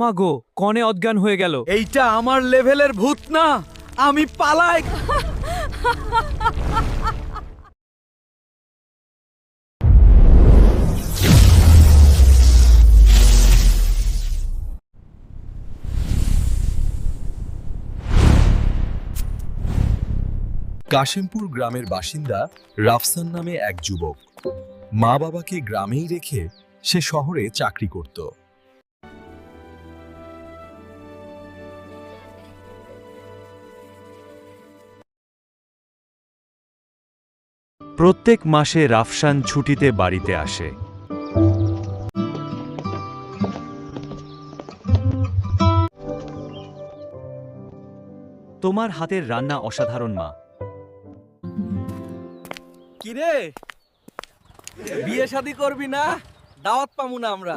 মা গো, কনে অজ্ঞান হয়ে গেল। এইটা আমার লেভেলের ভূত না, আমি পালাই। কাশিমপুর গ্রামের বাসিন্দা রাফসান নামে এক যুবক। মা বাবাকে গ্রামেই রেখে সে শহরে চাকরি করত। প্রত্যেক মাসে রাফসান ছুটিতে বাড়িতে আসে। তোমার হাতের রান্না অসাধারণ মা। কিরে, বিয়ে শাদী করবি না? দাওয়াত পামু না আমরা।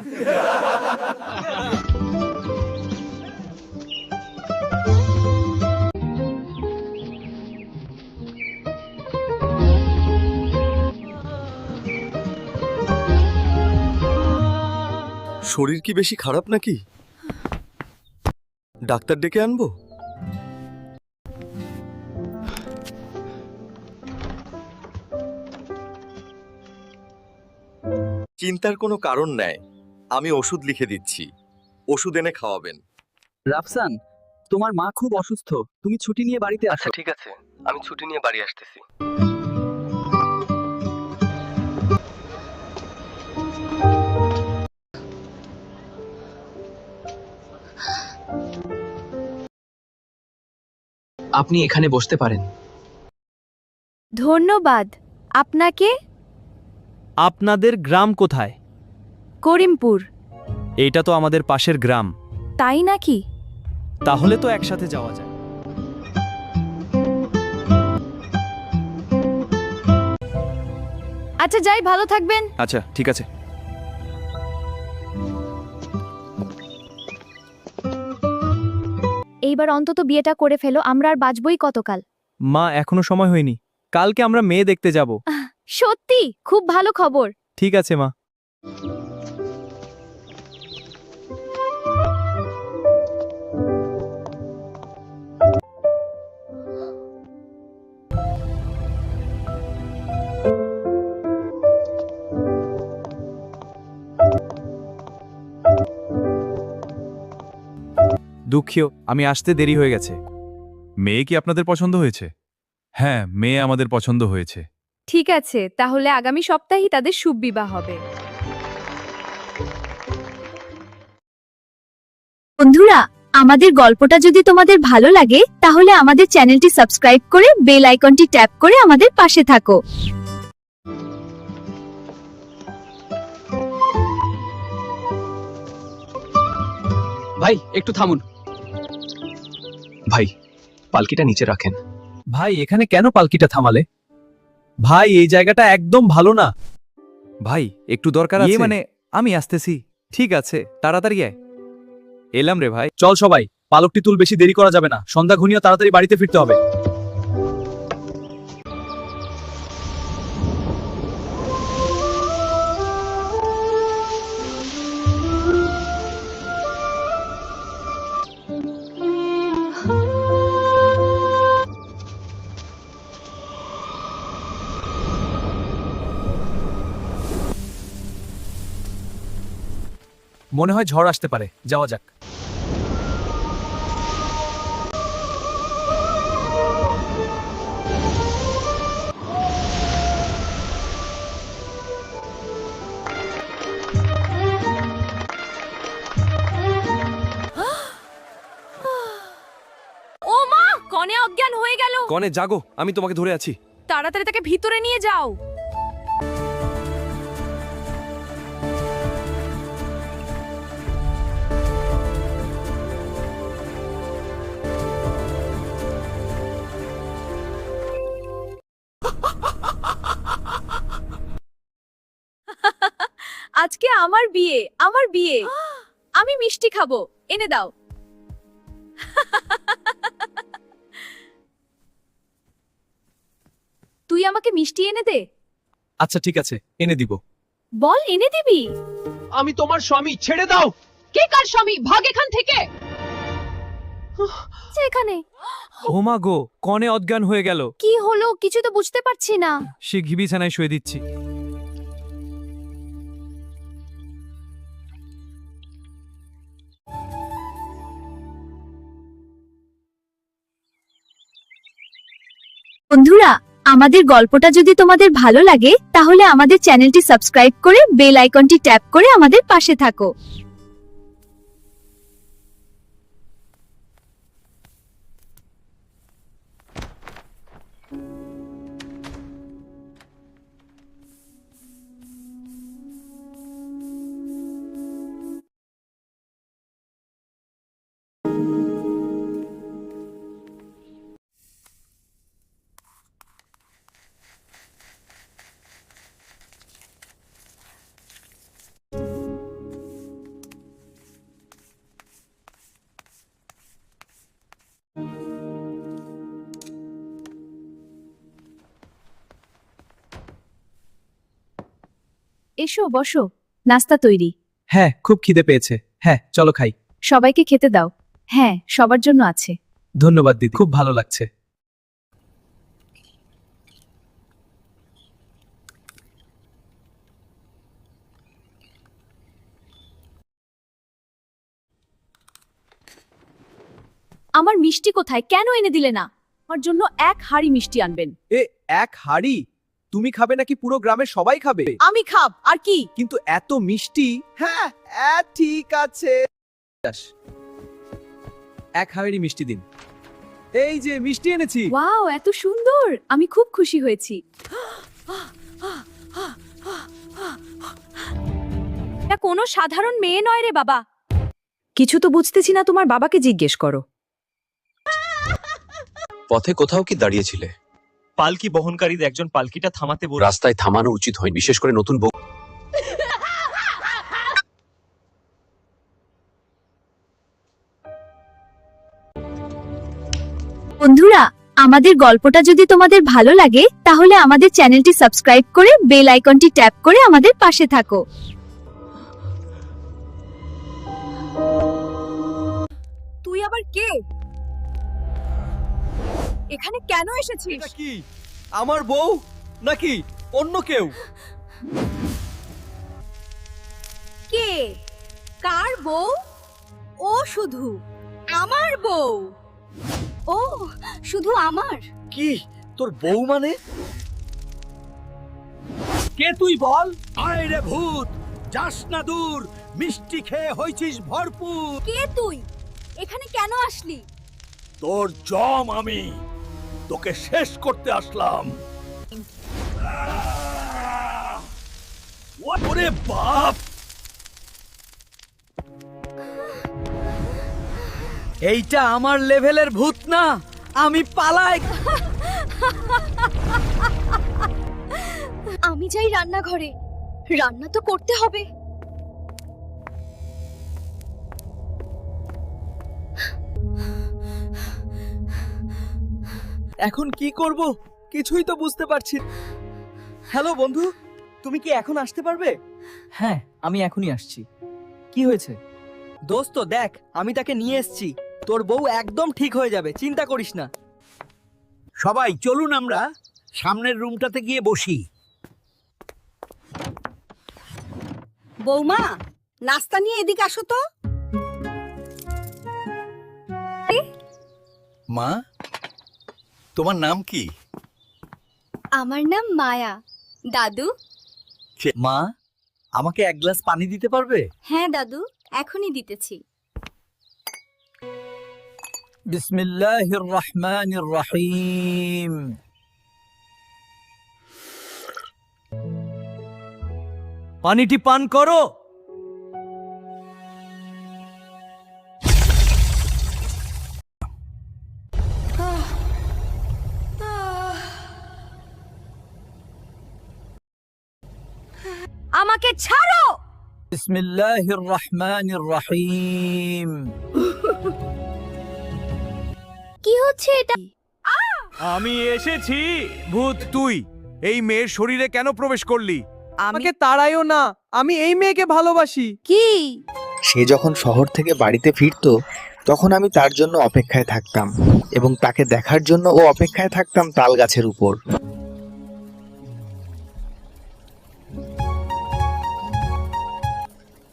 শরীর কি বেশি খারাপ নাকি? ডাক্তার ডেকে আনবো? চিন্তার কোনো কারণ নেই, আমি ওষুধ লিখে দিচ্ছি, ওষুধ এনে খাওয়াবেন। রাফসান, তোমার মা খুব অসুস্থ, তুমি ছুটি নিয়ে বাড়িতে আসো। ঠিক আছে, আমি ছুটি নিয়ে বাড়ি আসতেছি। আপনি এখানে বসতে পারেন। ধন্যবাদ। আপনাকে? আপনাদের গ্রাম কোথায়? করিমপুর। এইটা তো আমাদের পাশের গ্রাম। তাই নাকি? তাহলে তো একসাথে যাওয়া যায়। আচ্ছা যাই, ভালো থাকবেন। আচ্ছা ঠিক আছে। এইবার অন্তত বিয়েটা করে ফেলো, আমরা আর বাঁচবই কতকাল। মা, এখনো সময় হয়নি, কালকে আমরা মেয়ে দেখতে যাব। সত্যি খুব ভালো খবর। ঠিক আছে মা। দুঃখিত, আমি আসতে দেরি হয়ে গেছে। মেয়ে কি আপনাদের পছন্দ হয়েছে? হ্যাঁ, মেয়ে আমাদের পছন্দ হয়েছে। ঠিক আছে, তাহলে আগামী সপ্তাহেই তাদের শুভ বিবাহ হবে। বন্ধুরা, আমাদের গল্পটা যদি তোমাদের ভালো লাগে তাহলে আমাদের চ্যানেলটি সাবস্ক্রাইব করে বেল আইকনটি ট্যাপ করে আমাদের পাশে থাকো। ভাই একটু থামুন। ভাই, পালকিটা নিচে রাখেন। ভাই, এখানে কেন পালকিটা থামালে? ভাই, এই জায়গাটা একদম ভালো না। ভাই, একটু দরকার আছে। মানে আমি আসতেছি। ঠিক আছে, তাড়াতাড়ি আয়। এলাম রে ভাই। চল সবাই, পালকটি তুল, বেশি দেরি করা যাবে না। সন্ধ্যা ঘনিয়ে তাড়াতাড়ি বাড়িতে ফিরতে হবে। মনে হয় ঝড় আসতে পারে, যাওয়া যাক। ও মা, কনে অজ্ঞান হয়ে গেল। কনে জাগো, আমি তোমাকে ধরে আছি। তাড়াতাড়ি তাকে ভিতরে নিয়ে যাও। আজকে আমার বিয়ে, আমার বিয়ে। আমি মিষ্টি খাবো, এনে দাও। তুই আমাকে মিষ্টি এনে দে। আচ্ছা ঠিক আছে, এনে দিব। বল, এনে দিবি? আমি তোমার স্বামী, ছেড়ে দাও। কে কার স্বামী? ভাগ এখান থেকে। এখানে ও মা গো, কনে অজ্ঞান হয়ে গেল। কি হলো কিছু তো বুঝতে পারছি না। সে বিছানায় শুয়ে দিচ্ছি। বন্ধুরা, আমাদের গল্পটা যদি তোমাদের ভালো লাগে তাহলে আমাদের চ্যানেলটি সাবস্ক্রাইব করে বেল আইকনটি ট্যাপ করে আমাদের পাশে থাকো। এসো বসো, নাস্তা তৈরি। হ্যাঁ, খুব খিদে পেয়েছে। হ্যাঁ, চলো খাই। সবাইকে খেতে দাও। হ্যাঁ, সবার জন্য আছে। ধন্যবাদ দিদি, খুব ভালো লাগছে। আমার মিষ্টি কোথায়? কেন এনে দিলে না? আমার জন্য এক হাঁড়ি মিষ্টি আনবেন। এ এক হাড়ি? তুমি খাবে নাকি পুরো গ্রামের সবাই খাবে? আমি খাব, আর কি? কিন্তু এত মিষ্টি। হ্যাঁ, ঠিক আছে। এক হাড়ি মিষ্টি দিন। এই যে মিষ্টি এনেছি। ওয়াও, এত সুন্দর! আমি খুব খুশি হয়েছি। এটা কোনো সাধারণ মেয়ে নয় রে বাবা। কিছু তো বুঝতেছি না, তোমার বাবাকে জিজ্ঞেস করো। পথে কোথাও কি দাঁড়িয়েছিলে? পালকি বহনকারীদের একজন পালকিটা থামাতে বলে। রাস্তায় থামানো উচিত হয়নি, বিশেষ করে নতুন বউ। বন্ধুরা, আমাদের গল্পটা যদি তোমাদের ভালো লাগে তাহলে আমাদের চ্যানেলটি সাবস্ক্রাইব করে বেল আইকনটি ট্যাপ করে আমাদের পাশে থাকো। তুই আবার কে? এখানে কেন এসেছিস? এটা কি আমার বউ নাকি অন্য কেউ? কে? কার বউ? ও শুধু আমার বউ। ও শুধু আমার? কি তোর বউ মানে? কে তুই বল? আয় রে ভূত, যাস না দূর, মিষ্টি খেয়ে হইছিস ভরপুর। কে তুই? এখানে কেন আসলি? তোর জম আমি, তোকে শেষ করতে আসলাম। ওরে বাপ! এইটা আমার লেভেলের ভূত না, আমি পালাই। আমি যাই রান্নাঘরে, রান্না তো করতে হবে। এখন কি করব কিছুই তো বুঝতে পারছি। হ্যালো বন্ধু, তুমি কি এখন আসতে পারবে? হ্যাঁ, আমি এখনই আসছি। কি হয়েছে? দোস্ত দেখ, আমি তাকে নিয়ে এসেছি। তোর বউ একদম ঠিক হয়ে যাবে, চিন্তা করিস না। সবাই চলুন আমরা সামনের রুমটাতে গিয়ে বসি। বৌমা, নাস্তা নিয়ে এদিকে আসো তো। মা, তোমার নাম কি? আমার নাম মায়া। দাদু? মা, আমাকে এক গ্লাস পানি দিতে পারবে? হ্যাঁ দাদু, এখনই দিতেছি। বিসমিল্লাহির রহমানির রহিম। পানিটি পান করো। আমাকে ছাড়ো! বিসমিল্লাহির রহমানির রহিম। কি হচ্ছে এটা? আমি এসেছি। ভূত, তুই এই মেয়ের শরীরে কেন প্রবেশ করলি? আমাকে তাড়াইও না, আমি এই মেয়েকে ভালোবাসি। কি? সে যখন শহর থেকে বাড়িতে ফিরতো তখন আমি তার জন্য অপেক্ষায় থাকতাম এবং তাকে দেখার জন্য ও অপেক্ষায় থাকতাম তাল গাছের উপর।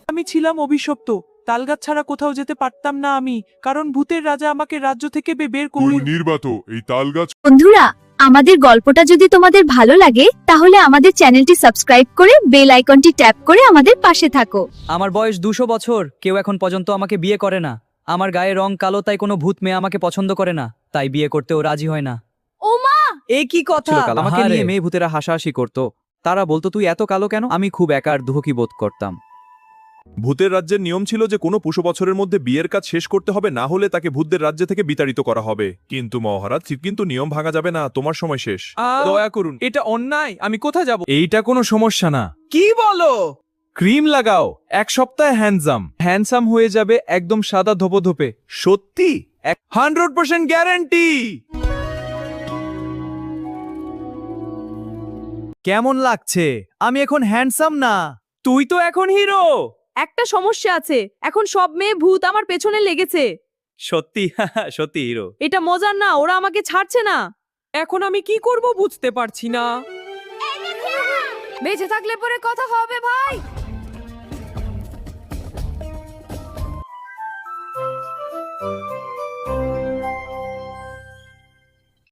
আমি ছিলাম অভিশপ্ত। তালগাছ ছাড়া কোথাও যেতে পারতাম না আমি, কারণ ভূতের রাজা আমাকে রাজ্য থেকে বের করে। নির্বাত এই তালগাছ বন্ধুরা, আমাদের গল্পটা যদি তোমাদের ভালো লাগে তাহলে আমাদের চ্যানেলটি সাবস্ক্রাইব করে বেল আইকনটি ট্যাপ করে আমাদের পাশে থাকো। আমার বয়স 200 বছর, কেউ এখন পর্যন্ত আমাকে বিয়ে করে না। আমার গায়ে রং কালো, তাই কোনো ভূত মেয়ে আমাকে পছন্দ করে না, তাই বিয়ে করতেও রাজি হয় না। ও মা, এ কি কথা! আমাকে নিয়ে মেয়ে ভূতেরা হাসাহাসি করতো। তারা বলতো তুই এত কালো কেন? আমি খুব একা আর দুঃখী বোধ করতাম। ভূতের রাজ্যের নিয়ম ছিল যে কোনো 200 বছরের মধ্যে বিয়ের কাজ শেষ করতে হবে, না হলে তাকে ভূতদের রাজ্য থেকে বিতাড়িত করা হবে। কিন্তু মহারাজ, কিন্তু নিয়ম ভাঙা যাবে না, তোমার সময় শেষ। দয়া করুন, এটা অন্যায়। আমি কোথায় যাব? এইটা কোনো সমস্যা না। কি বলো? ক্রিম লাগাও, 1 সপ্তাহে হ্যান্ডসাম হয়ে যাবে, একদম সাদা ধোপে। সত্যি? 100% গ্যারান্টি। কেমন লাগছে? আমি এখন হ্যান্ডসাম না? তুই তো এখন হিরো। একটা সমস্যা আছে, এখন সব মেয়ে ভূত আমার পেছনে লেগেছে। সত্যি সত্যি হিরো। এটা মজার না, ওরা আমাকে ছাড়ছে না। এখন আমি কি করব বুঝতে পারছি না। বেঁচে থাকলে পরে কথা হবে ভাই।